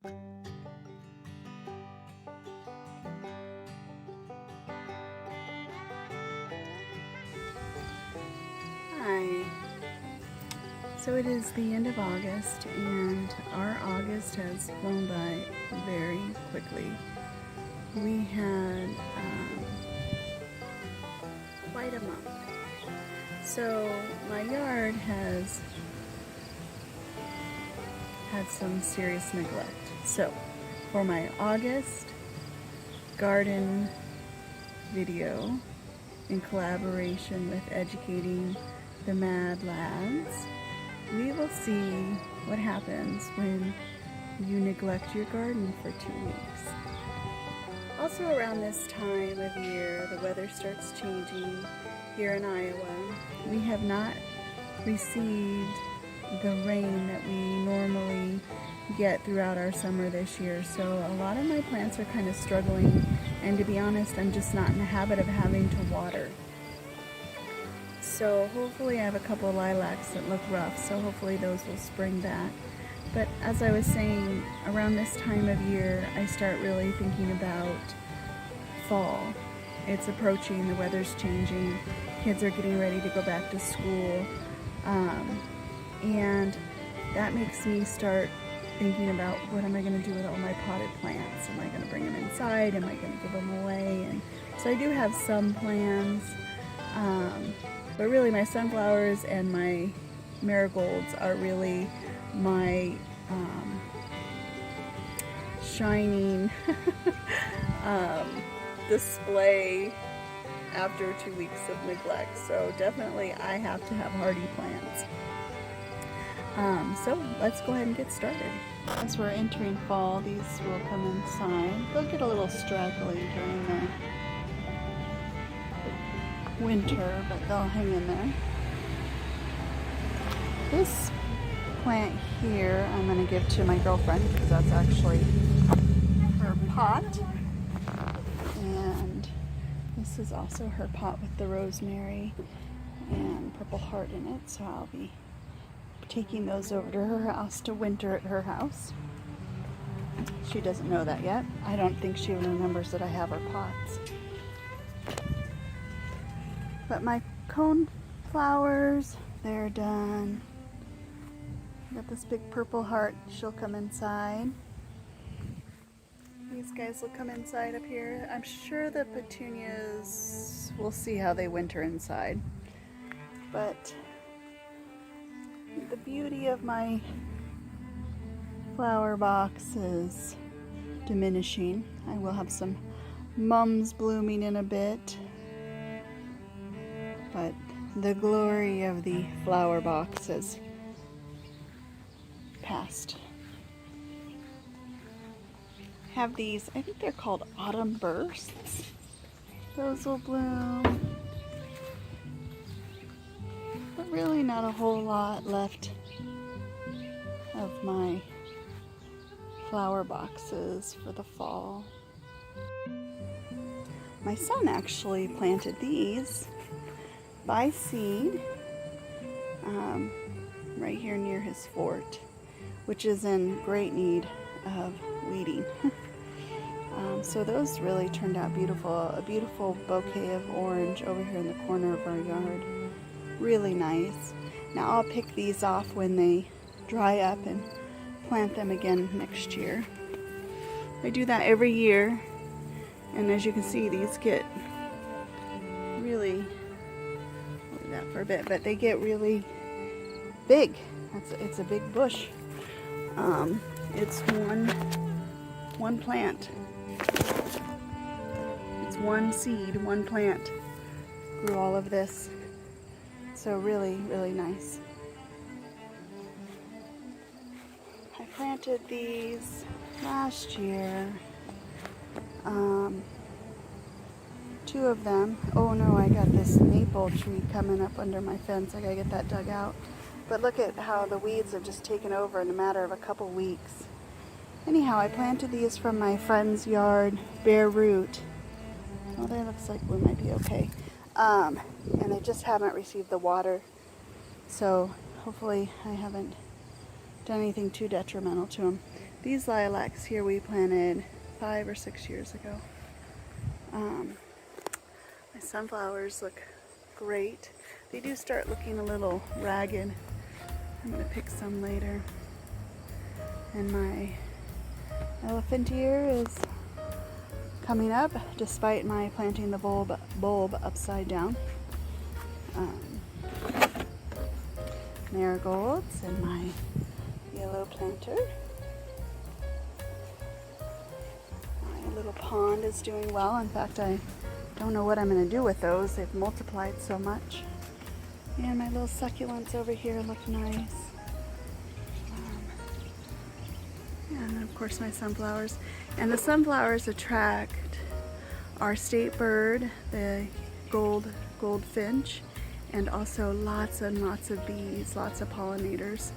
Hi. So it is the end of August, and our August has flown by very quickly. We had quite a month. So my yard has had some serious neglect. So for my August garden video in collaboration with Educating the Mad Lads, we will see what happens when you neglect your garden for 2 weeks. Also around this time of year, the weather starts changing here in Iowa. We have not received the rain that we normally get throughout our summer this year, so a lot of my plants are kind of struggling, and to be honest, I'm just not in the habit of having to water. So hopefully I have a couple of lilacs that look rough, so hopefully those will spring back. But as I was saying, around this time of year, I start really thinking about fall. It's approaching, the weather's changing, kids are getting ready to go back to school, and that makes me start thinking about what am I going to do with all my potted plants. Am I going to bring them inside? Am I going to give them away? And so I do have some plans. But really my sunflowers and my marigolds are really my shining display after 2 weeks of neglect. So definitely I have to have hardy plants. So let's go ahead and get started. As we're entering fall, these will come inside. They'll get a little straggly during the winter, but they'll hang in there. This plant here I'm going to give to my girlfriend because that's actually her pot, and this is also her pot with the rosemary and purple heart in it, so I'll be taking those over to her house to winter at her house. She doesn't know that yet. I don't think she even remembers that I have her pots. But my cone flowers, they're done. Got this big purple heart, she'll come inside. These guys will come inside up here. I'm sure the petunias, we'll see how they winter inside. But the beauty of my flower box is diminishing. I will have some mums blooming in a bit, but the glory of the flower box is past. Have these, I think they're called autumn bursts. Those will bloom. But really not a whole lot left of my flower boxes for the fall. My son actually planted these by seed right here near his fort, which is in great need of weeding. So those really turned out beautiful. A beautiful bouquet of orange over here in the corner of our yard. Really nice. Now I'll pick these off when they dry up and plant them again next year. I do that every year, and as you can see, these get really, leave that for a bit, but they get really big. It's a big bush. It's one plant. It's one seed, one plant grew all of this. So really, really nice. I planted these last year. 2 of them. Oh no, I got this maple tree coming up under my fence. I gotta get that dug out. But look at how the weeds have just taken over in a matter of a couple weeks. Anyhow, I planted these from my friend's yard, bare root. Well, that looks like we might be okay. And I just haven't received the water. So hopefully I haven't done anything too detrimental to them. These lilacs here we planted 5 or 6 years ago. My sunflowers look great. They do start looking a little ragged. I'm going to pick some later. And my elephant ear is coming up despite my planting the bulb upside down. Marigolds and my yellow planter. My little pond is doing well. In fact, I don't know what I'm going to do with those. They've multiplied so much. And my little succulents over here look nice. And of course my sunflowers. And the sunflowers attract our state bird, the goldfinch, and also lots and lots of bees, lots of pollinators.